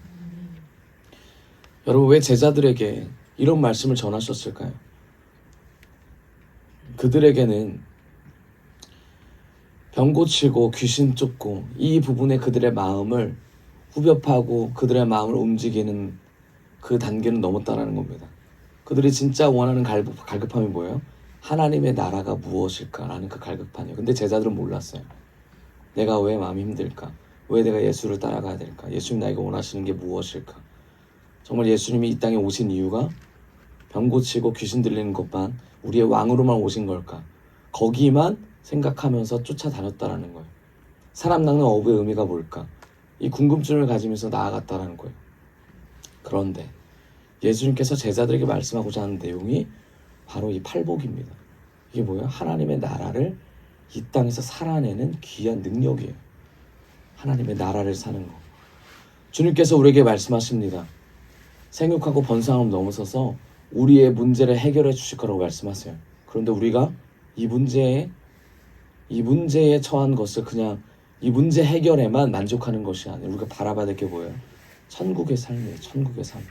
여러분, 왜 제자들에게 이런 말씀을 전하셨을까요? 그들에게는 병 고치고 귀신 쫓고 이 부분에 그들의 마음을 후벼 파고 그들의 마음을 움직이는 그 단계는 넘었다라는 겁니다. 그들이 진짜 원하는 갈급함이 뭐예요? 하나님의 나라가 무엇일까라는 그 갈급함이에요. 근데 제자들은 몰랐어요. 내가 왜 마음이 힘들까? 왜 내가 예수를 따라가야 될까? 예수님 나에게 원하시는 게 무엇일까? 정말 예수님이 이 땅에 오신 이유가 병 고치고 귀신 들리는 것만 우리의 왕으로만 오신 걸까? 거기만 생각하면서 쫓아다녔다라는 거예요. 사람 낚는 어부의 의미가 뭘까? 이 궁금증을 가지면서 나아갔다라는 거예요. 그런데 예수님께서 제자들에게 말씀하고자 하는 내용이 바로 이 팔복입니다. 이게 뭐예요? 하나님의 나라를 이 땅에서 살아내는 귀한 능력이에요. 하나님의 나라를 사는 거. 주님께서 우리에게 말씀하십니다. 생육하고 번성함을 넘어서서 우리의 문제를 해결해 주실 거라고 말씀하세요. 그런데 우리가 이 문제에 처한 것을 그냥 이 문제 해결에만 만족하는 것이 아니라 우리가 바라봐야 될 게 뭐예요? 천국의 삶이에요. 천국의 삶.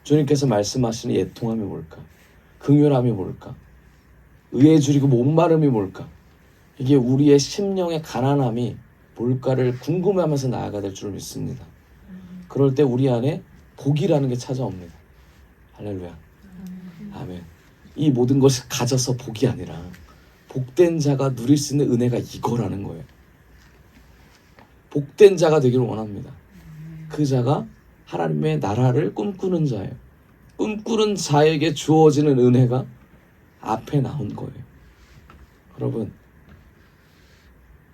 주님께서 말씀하시는 애통함이 뭘까? 긍휼함이 뭘까? 의에 줄이고 목마름이 뭘까? 이게 우리의 심령의 가난함이 뭘까를 궁금해하면서 나아가야 될 줄 믿습니다. 그럴 때 우리 안에 복이라는 게 찾아옵니다. 할렐루야. 아멘. 이 모든 것을 가져서 복이 아니라 복된 자가 누릴 수 있는 은혜가 이거라는 거예요. 복된 자가 되기를 원합니다. 그 자가 하나님의 나라를 꿈꾸는 자예요. 꿈꾸는 자에게 주어지는 은혜가 앞에 나온 거예요. 여러분,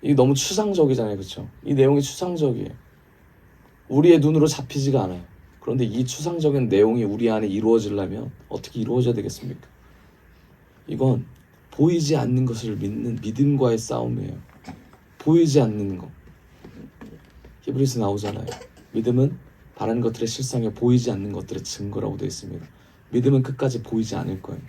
이게 너무 추상적이잖아요. 그렇죠? 이 내용이 추상적이에요. 우리의 눈으로 잡히지가 않아요. 그런데 이 추상적인 내용이 우리 안에 이루어지려면 어떻게 이루어져야 되겠습니까? 이건 보이지 않는 것을 믿는 믿음과의 싸움이에요. 보이지 않는 것. 히브리서 나오잖아요. 믿음은 바라는 것들의 실상에 보이지 않는 것들의 증거라고 되어 있습니다. 믿음은 끝까지 보이지 않을 거예요.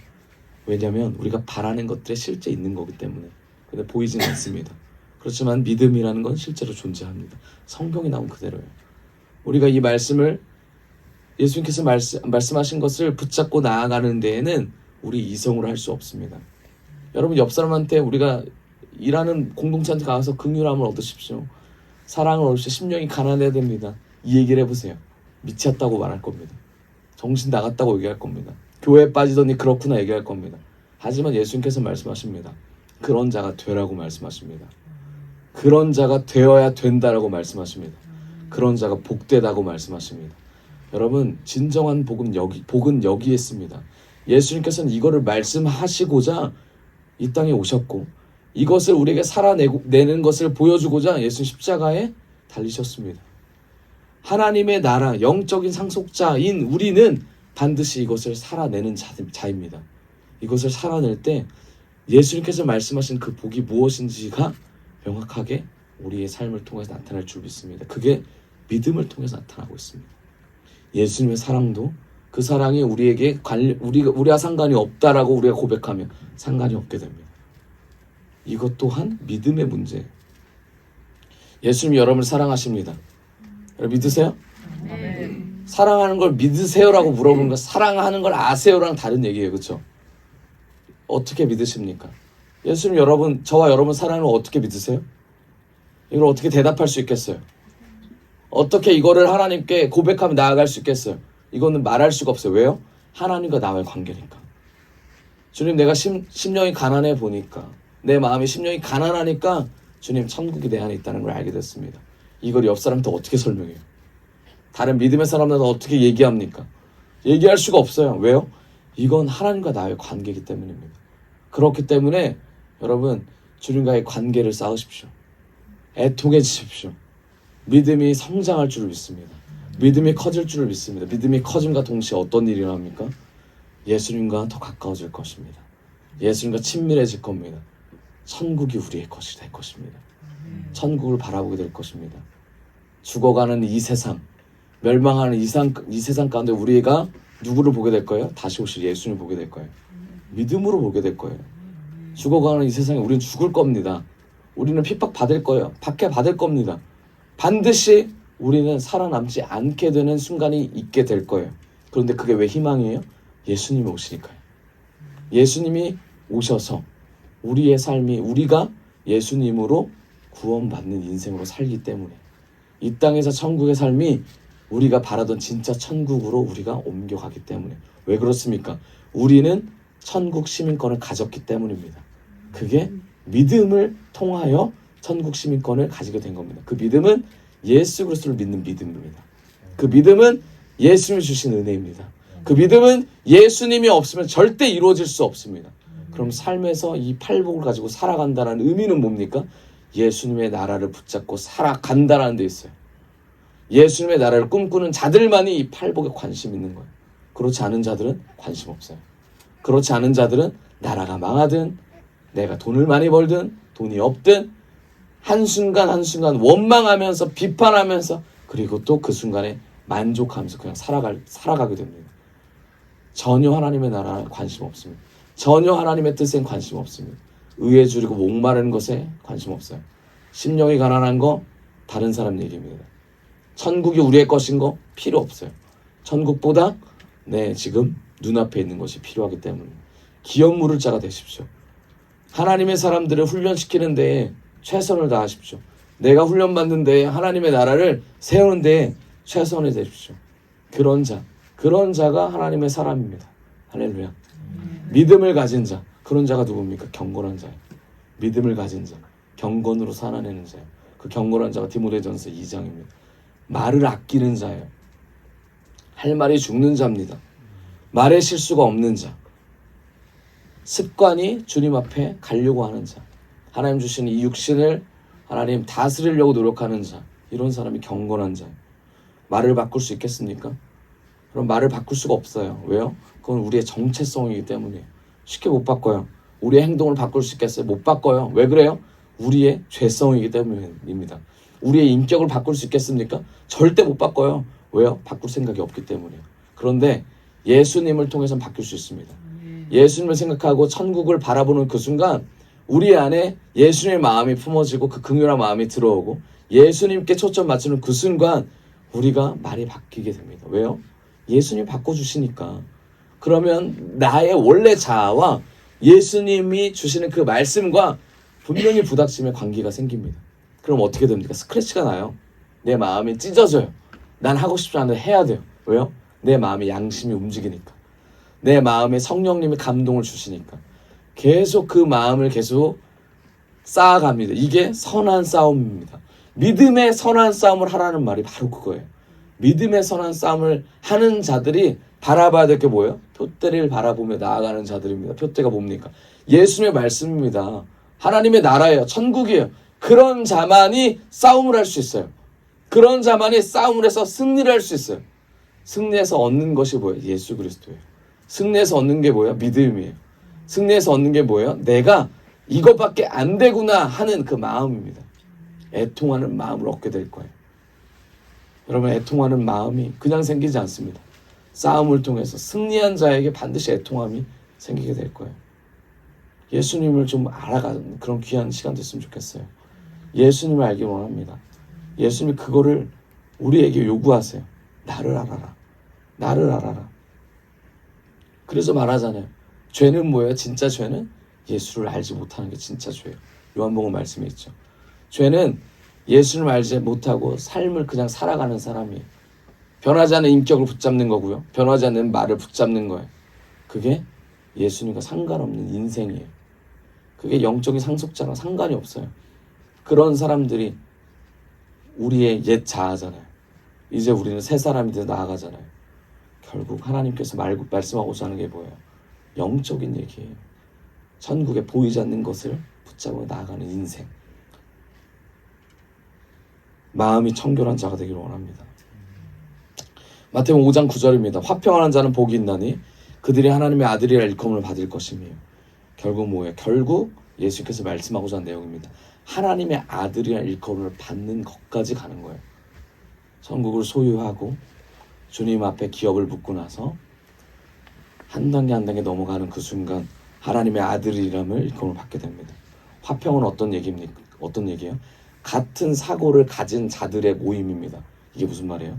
왜냐하면 우리가 바라는 것들에 실제 있는 거기 때문에. 근데 보이지는 않습니다. 그렇지만 믿음이라는 건 실제로 존재합니다. 성경이 나온 그대로예요. 우리가 이 말씀을 예수님께서 말씀하신 것을 붙잡고 나아가는 데에는 우리 이성으로 할 수 없습니다. 여러분, 옆 사람한테 우리가 일하는 공동체한테 가서 긍휼함을 얻으십시오. 사랑을 얻으십시오. 심령이 가난해야 됩니다. 이 얘기를 해보세요. 미쳤다고 말할 겁니다. 정신 나갔다고 얘기할 겁니다. 교회에 빠지더니 그렇구나 얘기할 겁니다. 하지만 예수님께서 말씀하십니다. 그런 자가 되라고 말씀하십니다. 그런 자가 되어야 된다라고 말씀하십니다. 그런 자가 복되다고 말씀하십니다. 여러분, 진정한 복은 여기에 있습니다. 예수님께서는 이거를 말씀하시고자 이 땅에 오셨고, 이것을 우리에게 살아내는 것을 보여주고자 예수님 십자가에 달리셨습니다. 하나님의 나라, 영적인 상속자인 우리는 반드시 이것을 살아내는 자입니다. 이것을 살아낼 때 예수님께서 말씀하신 그 복이 무엇인지가 명확하게 우리의 삶을 통해서 나타날 줄 믿습니다. 그게 믿음을 통해서 나타나고 있습니다. 예수님의 사랑도 그 사랑이 우리와 상관이 없다라고 우리가 고백하면 상관이 없게 됩니다. 이것 또한 믿음의 문제예요. 예수님이 여러분을 사랑하십니다. 여러분 믿으세요?
네.
사랑하는 걸 믿으세요라고 물어보는 건 사랑하는 걸 아세요랑 다른 얘기예요. 그렇죠? 어떻게 믿으십니까? 예수님 저와 여러분 사랑을 어떻게 믿으세요? 이걸 어떻게 대답할 수 있겠어요? 어떻게 이거를 하나님께 고백하며 나아갈 수 있겠어요? 이거는 말할 수가 없어요. 왜요? 하나님과 나와의 관계니까. 주님, 내가 심령이 가난해 보니까, 내 마음이 심령이 가난하니까 주님 천국이 내 안에 있다는 걸 알게 됐습니다. 이걸 옆 사람한테 어떻게 설명해요? 다른 믿음의 사람들한테 어떻게 얘기합니까? 얘기할 수가 없어요. 왜요? 이건 하나님과 나의 관계이기 때문입니다. 그렇기 때문에 여러분, 주님과의 관계를 쌓으십시오. 애통해지십시오. 믿음이 성장할 줄을 믿습니다. 믿음이 커질 줄을 믿습니다. 믿음이 커짐과 동시에 어떤 일이 일어납니까? 예수님과 더 가까워질 것입니다. 예수님과 친밀해질 겁니다. 천국이 우리의 것이 될 것입니다. 천국을 바라보게 될 것입니다. 죽어가는 이 세상, 멸망하는 이 세상 가운데 우리가 누구를 보게 될 거예요? 다시 오실 예수님을 보게 될 거예요. 믿음으로 보게 될 거예요. 죽어가는 이 세상에 우리는 죽을 겁니다. 우리는 핍박받을 거예요. 박해받을 겁니다. 반드시 우리는 살아남지 않게 되는 순간이 있게 될 거예요. 그런데 그게 왜 희망이에요? 예수님이 오시니까요. 예수님이 오셔서 우리의 삶이 우리가 예수님으로 구원받는 인생으로 살기 때문에 이 땅에서 천국의 삶이 우리가 바라던 진짜 천국으로 우리가 옮겨가기 때문에. 왜 그렇습니까? 우리는 천국 시민권을 가졌기 때문입니다. 그게 믿음을 통하여 천국 시민권을 가지게 된 겁니다. 그 믿음은 예수 그리스도를 믿는 믿음입니다. 그 믿음은 예수님이 주신 은혜입니다. 그 믿음은 예수님이 없으면 절대 이루어질 수 없습니다. 그럼 삶에서 이 팔복을 가지고 살아간다는 의미는 뭡니까? 예수님의 나라를 붙잡고 살아간다는 데 있어요. 예수님의 나라를 꿈꾸는 자들만이 이 팔복에 관심 있는 거예요. 그렇지 않은 자들은 관심 없어요. 그렇지 않은 자들은 나라가 망하든 내가 돈을 많이 벌든 돈이 없든 한순간 한순간 원망하면서 비판하면서 그리고 또 그 순간에 만족하면서 그냥 살아가게 됩니다. 전혀 하나님의 나라에 관심 없습니다. 전혀 하나님의 뜻엔 관심 없습니다. 의에 줄이고 목마르는 것에 관심 없어요. 심령이 가난한 거 다른 사람 얘기입니다. 천국이 우리의 것인 거 필요 없어요. 천국보다 지금 눈앞에 있는 것이 필요하기 때문입니다. 기업 물을 자가 되십시오. 하나님의 사람들을 훈련시키는 데에 최선을 다하십시오. 내가 훈련받는 데에 하나님의 나라를 세우는 데에 최선을 다하십시오. 그런 자가 하나님의 사람입니다. 할렐루야. 믿음을 가진 자, 그런 자가 누굽니까? 경건한 자예요. 믿음을 가진 자, 경건으로 살아내는 자예요. 그 경건한 자가 디모데전서 2장입니다. 말을 아끼는 자예요. 할 말이 죽는 자입니다. 말에 실수가 없는 자. 습관이 주님 앞에 가려고 하는 자. 하나님 주시는 이 육신을 하나님 다스리려고 노력하는 자. 이런 사람이 경건한 자예요. 말을 바꿀 수 있겠습니까? 그럼 말을 바꿀 수가 없어요. 왜요? 그건 우리의 정체성이기 때문이에요. 쉽게 못 바꿔요. 우리의 행동을 바꿀 수 있겠어요? 못 바꿔요. 왜 그래요? 우리의 죄성이기 때문입니다. 우리의 인격을 바꿀 수 있겠습니까? 절대 못 바꿔요. 왜요? 바꿀 생각이 없기 때문이에요. 그런데 예수님을 통해서는 바뀔 수 있습니다. 예수님을 생각하고 천국을 바라보는 그 순간 우리 안에 예수님의 마음이 품어지고 그 긍휼한 마음이 들어오고 예수님께 초점 맞추는 그 순간 우리가 말이 바뀌게 됩니다. 왜요? 예수님이 바꿔주시니까. 그러면 나의 원래 자아와 예수님이 주시는 그 말씀과 분명히 부닥침의 관계가 생깁니다. 그럼 어떻게 됩니까? 스크래치가 나요. 내 마음이 찢어져요. 난 하고 싶지 않은데 해야 돼요. 왜요? 내 마음의 양심이 움직이니까. 내 마음에 성령님이 감동을 주시니까 계속 그 마음을 계속 쌓아갑니다. 이게 선한 싸움입니다. 믿음의 선한 싸움을 하라는 말이 바로 그거예요. 믿음의 선한 싸움을 하는 자들이 바라봐야 될 게 뭐예요? 표대를 바라보며 나아가는 자들입니다. 표대가 뭡니까? 예수님의 말씀입니다. 하나님의 나라예요. 천국이에요. 그런 자만이 싸움을 할 수 있어요. 그런 자만이 싸움을 해서 승리를 할 수 있어요. 승리해서 얻는 것이 뭐예요? 예수 그리스도예요. 승리해서 얻는 게 뭐예요? 믿음이에요. 승리해서 얻는 게 뭐예요? 내가 이것밖에 안 되구나 하는 그 마음입니다. 애통하는 마음을 얻게 될 거예요. 여러분, 애통하는 마음이 그냥 생기지 않습니다. 싸움을 통해서 승리한 자에게 반드시 애통함이 생기게 될 거예요. 예수님을 좀 알아가는 그런 귀한 시간 됐으면 좋겠어요. 예수님을 알기 원합니다. 예수님이 그거를 우리에게 요구하세요. 나를 알아라. 나를 알아라. 그래서 말하잖아요. 죄는 뭐예요? 진짜 죄는 예수를 알지 못하는 게 진짜 죄예요. 요한복음 말씀에 있죠. 죄는 예수를 알지 못하고 삶을 그냥 살아가는 사람이에요. 변하지 않는 인격을 붙잡는 거고요. 변하지 않는 말을 붙잡는 거예요. 그게 예수님과 상관없는 인생이에요. 그게 영적인 상속자랑 상관이 없어요. 그런 사람들이 우리의 옛 자아잖아요. 이제 우리는 새 사람이 돼서 나아가잖아요. 결국 하나님께서 말씀하고자 하는 게 뭐예요? 영적인 얘기예요. 천국에 보이지 않는 것을 붙잡고 나아가는 인생. 마음이 청결한 자가 되기를 원합니다. 마태복음 5장 9절입니다. 화평하는 자는 복이 있나니 그들이 하나님의 아들이라 일컬음을 받을 것이며. 결국 뭐예요? 결국 예수께서 말씀하고자 하는 내용입니다. 하나님의 아들이라 일컬음을 받는 것까지 가는 거예요. 천국을 소유하고 주님 앞에 기업을 묻고 나서 한 단계 한 단계 넘어가는 그 순간 하나님의 아들이ram을 일컬음을 받게 됩니다. 화평은 어떤 얘기입니까? 어떤 얘기예요? 같은 사고를 가진 자들의 모임입니다. 이게 무슨 말이에요?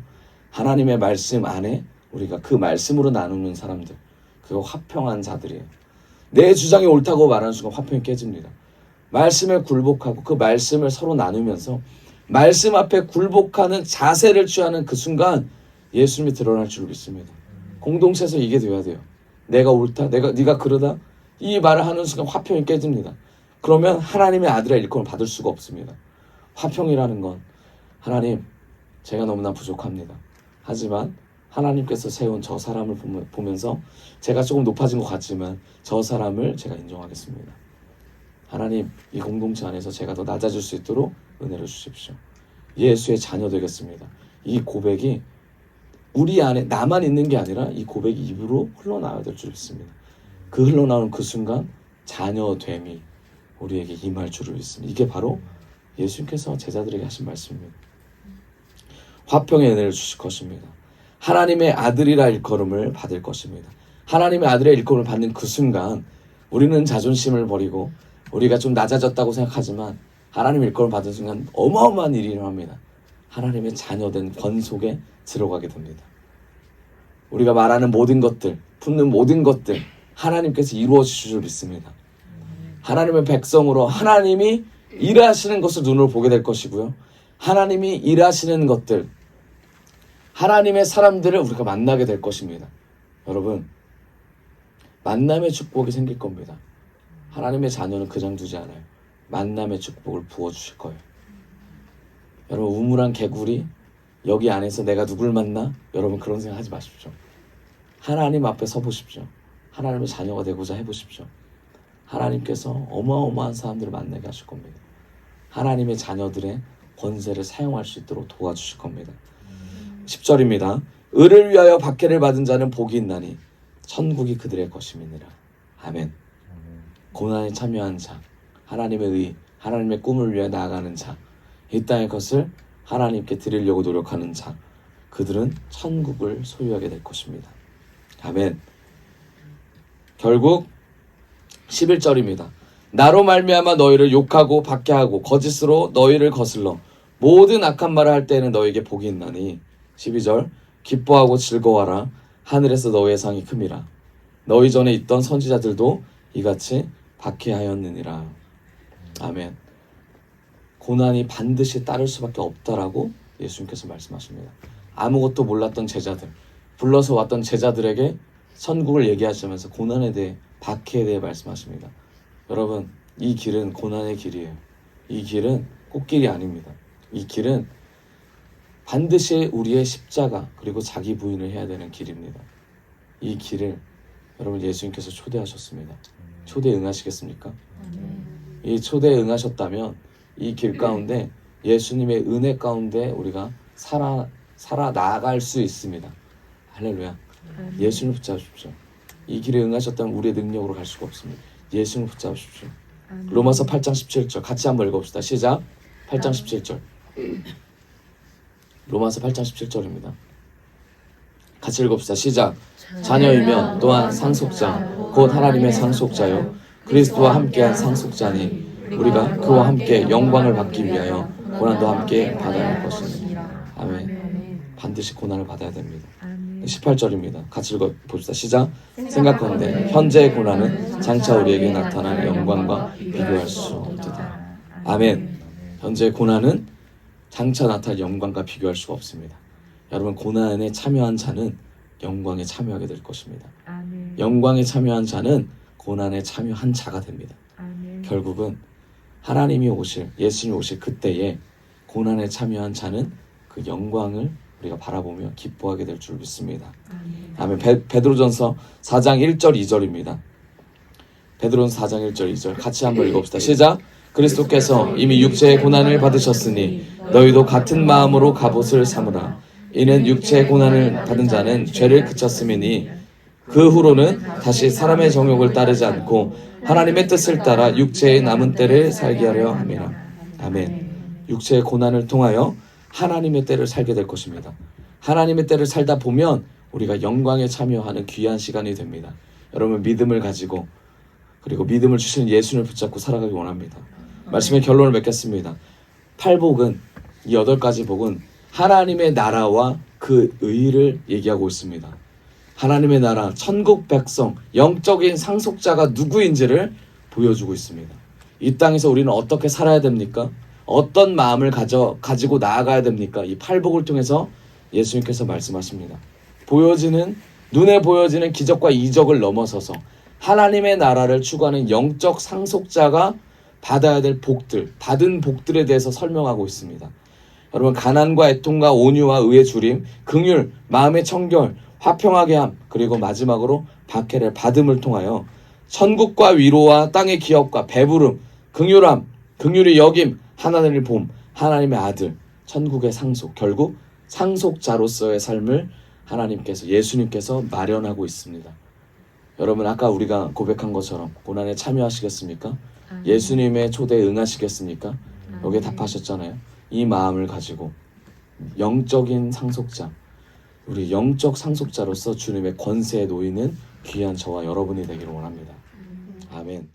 하나님의 말씀 안에 우리가 그 말씀으로 나누는 사람들, 그거 화평한 자들이에요. 내 주장이 옳다고 말하는 순간 화평이 깨집니다. 말씀에 굴복하고 그 말씀을 서로 나누면서 말씀 앞에 굴복하는 자세를 취하는 그 순간 예수님이 드러날 줄 믿습니다. 공동체에서 이게 돼야 돼요. 내가 옳다, 네가 그러다, 이 말을 하는 순간 화평이 깨집니다. 그러면 하나님의 아들의 일컬음을 받을 수가 없습니다. 화평이라는 건 하나님, 제가 너무나 부족합니다. 하지만 하나님께서 세운 저 사람을 보면서 제가 조금 높아진 것 같지만 저 사람을 제가 인정하겠습니다. 하나님, 이 공동체 안에서 제가 더 낮아질 수 있도록 은혜를 주십시오. 예수의 자녀 되겠습니다. 이 고백이 우리 안에 나만 있는 게 아니라 이 고백이 입으로 흘러나와야 될 줄 믿습니다. 그 흘러나오는 그 순간 자녀됨이 우리에게 임할 줄을 믿습니다. 이게 바로 예수님께서 제자들에게 하신 말씀입니다. 화평의 은혜를 주실 것입니다. 하나님의 아들이라 일컬음을 받을 것입니다. 하나님의 아들의 일컬음을 받는 그 순간 우리는 자존심을 버리고 우리가 좀 낮아졌다고 생각하지만 하나님의 일컬음을 받은 순간 어마어마한 일이 일어납니다. 하나님의 자녀된 권속에 들어가게 됩니다. 우리가 말하는 모든 것들, 품는 모든 것들 하나님께서 이루어 주실 줄 믿습니다. 하나님의 백성으로 하나님이 일하시는 것을 눈으로 보게 될 것이고요. 하나님이 일하시는 것들, 하나님의 사람들을 우리가 만나게 될 것입니다. 여러분, 만남의 축복이 생길 겁니다. 하나님의 자녀는 그냥 두지 않아요. 만남의 축복을 부어주실 거예요. 여러분, 우물한 개구리 여기 안에서 내가 누굴 만나? 여러분 그런 생각 하지 마십시오. 하나님 앞에 서보십시오. 하나님의 자녀가 되고자 해보십시오. 하나님께서 어마어마한 사람들을 만나게 하실 겁니다. 하나님의 자녀들의 권세를 사용할 수 있도록 도와주실 겁니다. 10절입니다. 의를 위하여 박해를 받은 자는 복이 있나니 천국이 그들의 것임이니라. 아멘. 고난에 참여한 자, 하나님의 의, 하나님의 꿈을 위해 나아가는 자, 이 땅의 것을 하나님께 드리려고 노력하는 자, 그들은 천국을 소유하게 될 것입니다. 아멘. 결국 11절입니다. 나로 말미암아 너희를 욕하고 박해하고 거짓으로 너희를 거슬러 모든 악한 말을 할 때에는 너희에게 복이 있나니. 12절 기뻐하고 즐거워하라. 하늘에서 너희의 상이 큼이라. 너희 전에 있던 선지자들도 이같이 박해하였느니라. 아멘. 고난이 반드시 따를 수밖에 없다라고 예수님께서 말씀하십니다. 아무것도 몰랐던 제자들, 불러서 왔던 제자들에게 천국을 얘기하시면서 고난에 대해, 박해에 대해 말씀하십니다. 여러분, 이 길은 고난의 길이에요. 이 길은 꽃길이 아닙니다. 이 길은 반드시 우리의 십자가 그리고 자기 부인을 해야 되는 길입니다. 이 길을 여러분 예수님께서 초대하셨습니다. 초대에 응하시겠습니까? 이 초대에 응하셨다면 이 길 가운데 예수님의 은혜 가운데 우리가 살아 나아갈 수 있습니다. 할렐루야. 예수님을 붙잡으십시오. 이 길에 응하셨다면 우리의 능력으로 갈 수가 없습니다. 예수님을 붙잡으십시오. 로마서 8장 17절 같이 한번 읽어봅시다. 시작. 8장 17절. 로마서 8장 17절입니다. 같이 읽어봅시다. 시작. 자녀이면 또한 상속자 곧 하나님의 상속자요 그리스도와 함께한 상속자니 우리가 그와 함께 영광을 받기 위하여 고난도 함께 받아야 할 것이니. 아멘. 반드시 고난을 받아야 됩니다. 18절입니다. 같이 읽어봅시다. 시작. 생각건대 현재의 고난은 장차 우리에게 나타날 영광과 비교할 수 없다. 아멘. 현재의 고난은 장차 나타날 영광과 비교할 수가 없습니다. 여러분, 고난에 참여한 자는 영광에 참여하게 될 것입니다. 영광에 참여한 자는 고난에 참여한 자가 됩니다. 결국은 하나님이 오실, 예수님이 오실 그때에 고난에 참여한 자는 그 영광을 우리가 바라보며 기뻐하게 될 줄 믿습니다. 아멘. 베드로전서 4장 1절 2절입니다. 베드로전서 4장 1절 2절 같이 한번 읽어봅시다. 시작. 그리스도께서 이미 육체의 고난을 받으셨으니 너희도 같은 마음으로 갑옷을 삼으라. 이는 육체의 고난을 받은 자는 죄를 그쳤음이니 그 후로는 다시 사람의 정욕을 따르지 않고 하나님의 뜻을 따라 육체의 남은 때를 살게 하려 함이라. 아멘. 육체의 고난을 통하여 하나님의 때를 살게 될 것입니다. 하나님의 때를 살다 보면 우리가 영광에 참여하는 귀한 시간이 됩니다. 여러분, 믿음을 가지고 그리고 믿음을 주시는 예수님을 붙잡고 살아가기 원합니다. 말씀의 결론을 맺겠습니다. 8복은, 이 8가지 복은 하나님의 나라와 그 의를 얘기하고 있습니다. 하나님의 나라, 천국 백성, 영적인 상속자가 누구인지를 보여주고 있습니다. 이 땅에서 우리는 어떻게 살아야 됩니까? 어떤 마음을 가지고 나아가야 됩니까? 이 8복을 통해서 예수님께서 말씀하십니다. 눈에 보여지는 기적과 이적을 넘어서서 하나님의 나라를 추구하는 영적 상속자가 받아야 될 복들, 받은 복들에 대해서 설명하고 있습니다. 여러분, 가난과 애통과 온유와 의의 주림, 긍휼, 마음의 청결, 화평하게 함, 그리고 마지막으로 박해를 받음을 통하여 천국과 위로와 땅의 기업과 배부름, 긍휼함, 긍휼의 여김, 하나님의 봄, 하나님의 아들, 천국의 상속, 결국 상속자로서의 삶을 하나님께서, 예수님께서 마련하고 있습니다. 여러분, 아까 우리가 고백한 것처럼 고난에 참여하시겠습니까? 예수님의 초대에 응하시겠습니까? 여기에 답하셨잖아요. 이 마음을 가지고 영적인 상속자, 우리 영적 상속자로서 주님의 권세에 놓이는 귀한 저와 여러분이 되기를 원합니다. 아멘.